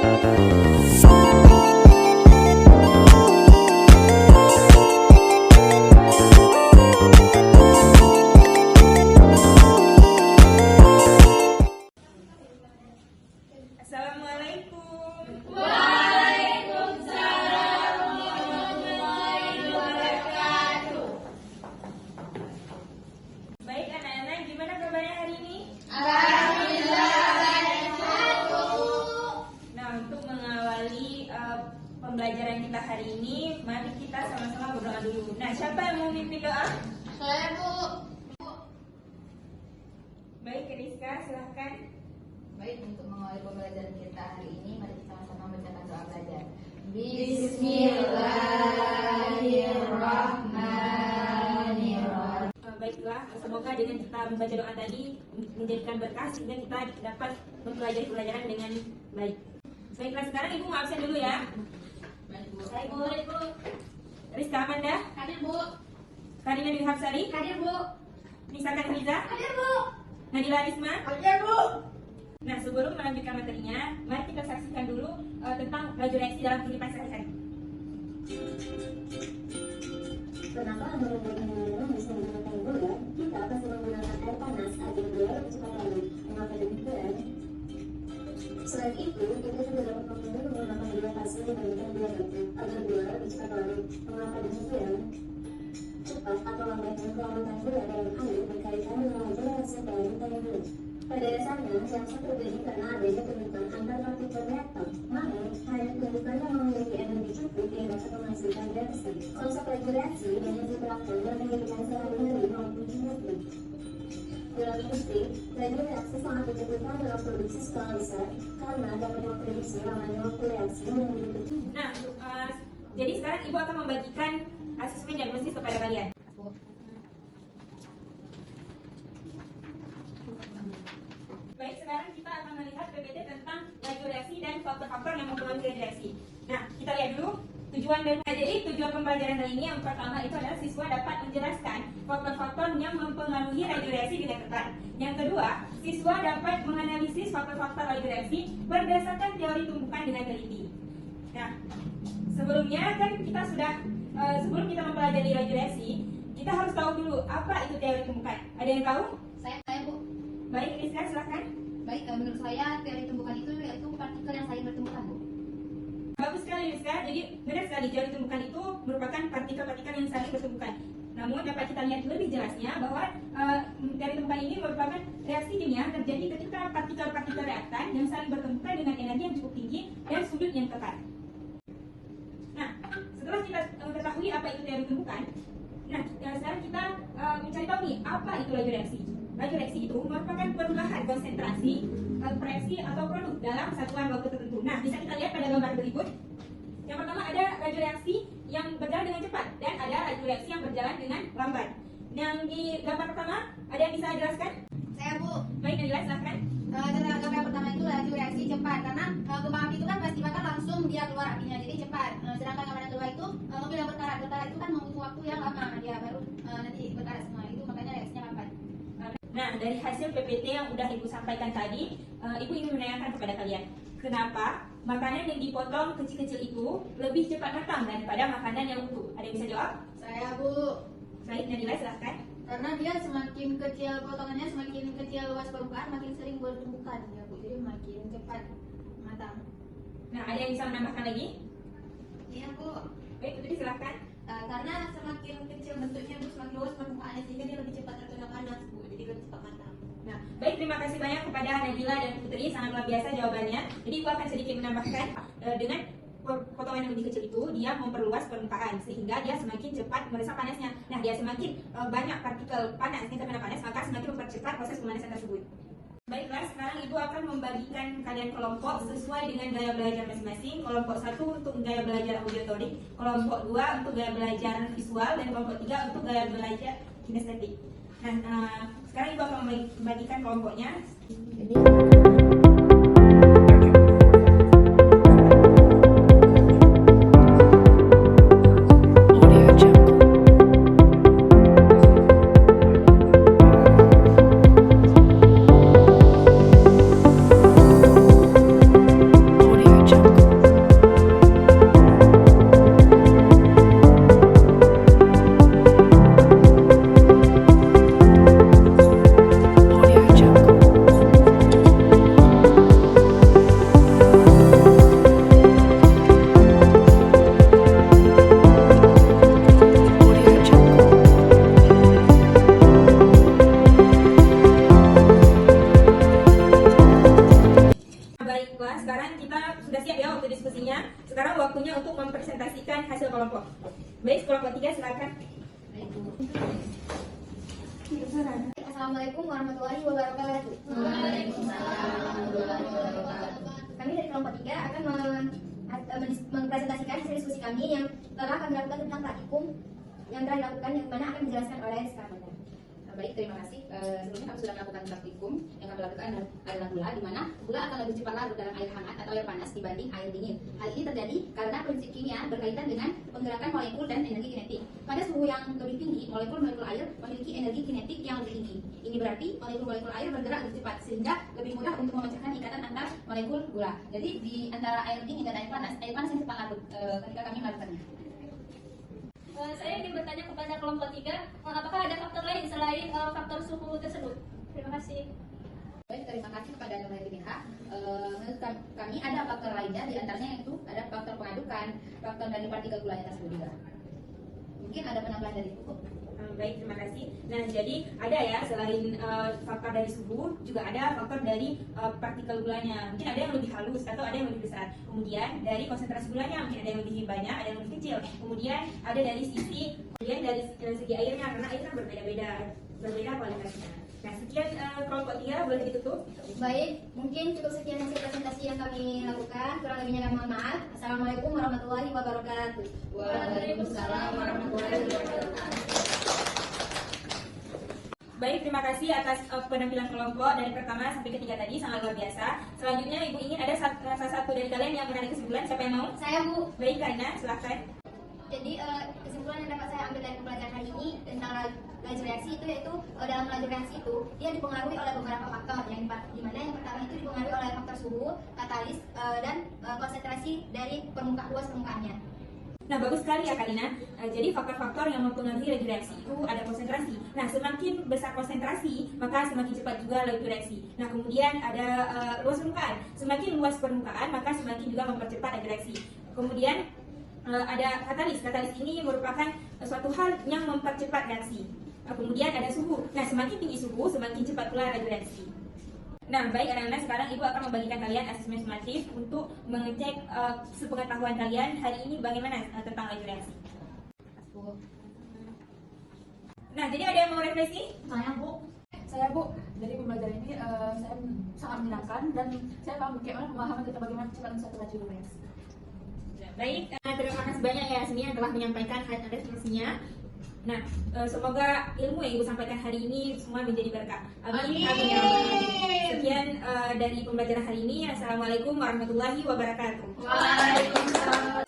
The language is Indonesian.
Assalamualaikum. Waalaikumsalam warahmatullahi wabarakatuh. Baik anak-anak, gimana kabarnya hari ini? Alhamdulillah baik, Bu. Nah, untuk mengawali pembelajaran kita hari ini, mari kita sama-sama berdoa dulu. Nah, siapa yang mau memimpin doa? Saya, Bu. Baik, Rizka, silahkan. Baik, untuk mengawali pembelajaran kita hari ini, mari kita sama-sama membacakan doa belajar. Bismillahirrahmanirrahim. Baiklah, semoga dengan kita membaca doa tadi menjadikan berkah sehingga kita dapat mempelajari pelajaran dengan baik. Baiklah, sekarang Ibu mau absen dulu ya. Baik, Bu. Baik, Bu. Rizka Amanda, Hadir, Bu. Karina Dwi Hapsari, Hadir, Bu. Nisa Kanriza, Hadir, Bu. Nadila Risma. Hadir, Bu. Nah, sebelum melanjutkan materinya, mari kita saksikan dulu tentang laju reaksi dalam kehidupan sehari-hari. Kenapa agar membuat bisa menggunakan gula? Kita pasti menggunakan air panas agar gula lebih cepat larut. Mengapa demikian? Selain itu, kita juga dapat memilih menggunakan gula pasir dibandingkan gula batu agar gula lebih cepat larut. Mengapa demikian? Cepat atau lambatnya kelarutan gula dalam air berkaitan dengan laju reaksi dalam gula. Pada dasarnya, reaksi terjadi karena adanya kedudukan antar partikel reaktor. Namun, hanya kedudukan yang memiliki energi cukup yang dapat menghasilkan reaksi. Konsep laju reaksi dapat diterapkan dalam kehidupan sehari-hari maupun industri. Dalam industri, laju reaksi sangat dibutuhkan dalam produksi skala besar karena dapat memproduksi lamanya waktu reaksi menjadi kecil. Nah, jadi sekarang Ibu akan membagikan asesmen diagnosis kepada kalian. Baik, sekarang kita akan melihat PPT tentang laju reaksi dan faktor-faktor yang mempengaruhi laju reaksi. Nah, kita lihat dulu tujuan dan jadi tujuan pembelajaran kali ini yang pertama itu adalah siswa dapat menjelaskan faktor-faktor yang mempengaruhi laju reaksi dengan tepat. Yang kedua, siswa dapat menganalisis faktor-faktor laju reaksi berdasarkan teori tumbukan dengan teliti. Nah, sebelumnya kan kita sudah sebelum kita mempelajari laju reaksi, kita harus tahu dulu apa itu teori tumbukan. Ada yang tahu? Saya, Bu. Baik, Rizka, silahkan. Baik, menurut saya teori tumbukan itu yaitu partikel yang saling bertumbukan, Bu. Bagus sekali, Rizka. Jadi benar sekali, teori tumbukan itu merupakan partikel-partikel yang saling bertumbukan. Namun dapat kita lihat lebih jelasnya bahwa teori tumbukan ini merupakan reaksi kimia terjadi ketika partikel-partikel reaktan yang saling bertumbukan dengan energi yang cukup tinggi dan sudut yang tepat. Nah, setelah kita mengetahui apa itu teori tumbukan, nah sekarang kita mencari tahu nih apa itu laju reaksi. Laju reaksi itu merupakan perubahan konsentrasi, reaksi atau produk dalam satuan waktu tertentu. Nah, bisa kita lihat pada gambar berikut. Yang pertama ada laju reaksi yang berjalan dengan cepat dan ada laju reaksi yang berjalan dengan lambat. Yang di gambar pertama, ada yang bisa jelaskan? Saya, Bu. Baik, Nadila, silahkan. Gambar yang pertama itu laju reaksi cepat karena kembang api itu kan pasti bakal langsung dia keluar apinya, jadi cepat. Sedangkan gambar yang kedua itu mobil yang berkarat itu kan membutuh waktu yang lama, dia baru nanti berkarat semua, itu makanya reaksinya lambat. Nah, dari hasil PPT yang udah Ibu sampaikan tadi, Ibu ingin menanyakan kepada kalian, kenapa makanan yang dipotong kecil-kecil itu lebih cepat matang daripada makanan yang utuh? Ada yang bisa jawab? Saya, Bu. Baik, Nadila, silahkan. Karena dia semakin kecil potongannya, semakin kecil luas permukaan, makin sering bertumbukan ya, Bu. Jadi makin cepat matang. Nah, ada yang bisa menambahkan lagi? Iya, Bu. Baik, Putri, silahkan. Karena semakin kecil bentuknya, Bu, semakin luas permukaannya, sehingga dia lebih cepat terkena panas, Bu. Jadi lebih cepat matang. Nah, baik, terima kasih banyak kepada Nadila dan Putri, sangat luar biasa jawabannya. Jadi Ibu akan sedikit menambahkan dengan potongan yang lebih kecil itu dia memperluas permukaan sehingga dia semakin cepat meresap panasnya. Nah, dia semakin banyak partikel panas yang terkena panas, maka semakin mempercepat proses pemanasan tersebut. Baiklah, sekarang Ibu akan membagikan kalian kelompok sesuai dengan gaya belajar masing-masing. Kelompok 1 untuk gaya belajar auditorik, kelompok 2 untuk gaya belajar visual, dan kelompok 3 untuk gaya belajar kinestetik. Nah, sekarang Ibu akan membagikan kelompoknya. Audio Jungle. sekarang kita sudah siap ya waktu diskusinya. Sekarang waktunya untuk mempresentasikan hasil kelompok. Baik, kelompok 3 silakan. Assalamualaikum warahmatullahi wabarakatuh. Kami dari kelompok 3 akan mempresentasikan hasil diskusi kami yang telah kami lakukan tentang praktikum yang telah dilakukan, yang mana akan dijelaskan oleh sekarang. Baik, terima kasih. Sebelumnya kami sudah melakukan praktikum yang kami lakukan adalah gula, di mana gula akan lebih cepat larut dalam air hangat atau air panas dibanding air dingin. Hal ini terjadi karena prinsip kimia berkaitan dengan penggerakan molekul dan energi kinetik. Pada suhu yang lebih tinggi, molekul-molekul air memiliki energi kinetik yang lebih tinggi. Ini berarti molekul-molekul air bergerak lebih cepat sehingga lebih mudah untuk memecahkan ikatan antar molekul gula. Jadi di antara air dingin dan air panas yang cepat larut ketika kami melakukannya. Saya ingin bertanya kepada kelompok 3, apakah ada faktor lain selain faktor suhu tersebut? Terima kasih. Baik, terima kasih kepada Nurul Binha. Menurut kami ada faktor lainnya, di antaranya itu ada faktor pengadukan, faktor dari partikel gulanya tersebut juga. Mungkin ada penambahan dari itu. Baik, terima kasih. Nah, jadi ada ya, selain faktor dari suhu, juga ada faktor dari partikel gulanya. Mungkin ada yang lebih halus atau ada yang lebih besar. Kemudian dari konsentrasi gulanya, mungkin ada yang lebih banyak, ada yang lebih kecil. Kemudian ada dari segi airnya, karena air kan berbeda kualitasnya. Nah, sekian kelompok 3, boleh ditutup. Baik, mungkin cukup sekian hasil presentasi yang kami lakukan. Kurang lebihnya kami mohon maaf. Assalamualaikum warahmatullahi wabarakatuh. Waalaikumsalam warahmatullahi wabarakatuh. Baik, terima kasih atas penampilan kelompok dari pertama sampai ketiga tadi, sangat luar biasa. Selanjutnya Ibu ingin ada salah satu dari kalian yang menarik kesimpulan, siapa yang mau? Saya Bu. Baik, Karina, silahkan. Jadi kesimpulan yang dapat saya ambil dari pembelajaran hari ini tentang laju reaksi itu yaitu dalam laju reaksi itu dia dipengaruhi oleh beberapa faktor yang dimana yang pertama itu dipengaruhi oleh faktor suhu, katalis dan konsentrasi dari luas permukaannya. Nah, bagus sekali ya Karina. Jadi faktor-faktor yang mempengaruhi laju reaksi itu ada konsentrasi. Nah, semakin besar konsentrasi, maka semakin cepat juga laju reaksi. Nah, kemudian ada luas permukaan. Semakin luas permukaan, maka semakin juga mempercepat laju reaksi. Kemudian ada katalis. Katalis ini merupakan suatu hal yang mempercepat reaksi. Kemudian ada suhu. Nah, semakin tinggi suhu, semakin cepat pula laju reaksi. Nah, baik anak-anak, sekarang Ibu akan membagikan kalian asesmen sumatif untuk mengecek sepengetahuan kalian hari ini bagaimana tentang laju reaksi. Nah, jadi ada yang mau refleksi? Saya Bu, dari pembelajaran ini saya sangat menyenangkan dan saya bagaimana pemahaman kita bagaimana cepat satu laju reaksi. Baik, terima kasih banyak ya Asmi yang telah menyampaikan refleksinya. Nah, semoga ilmu yang Ibu sampaikan hari ini semua menjadi berkah. Amin. Amin. Sekian dari pembelajaran hari ini. Assalamualaikum warahmatullahi wabarakatuh. Waalaikumsalam.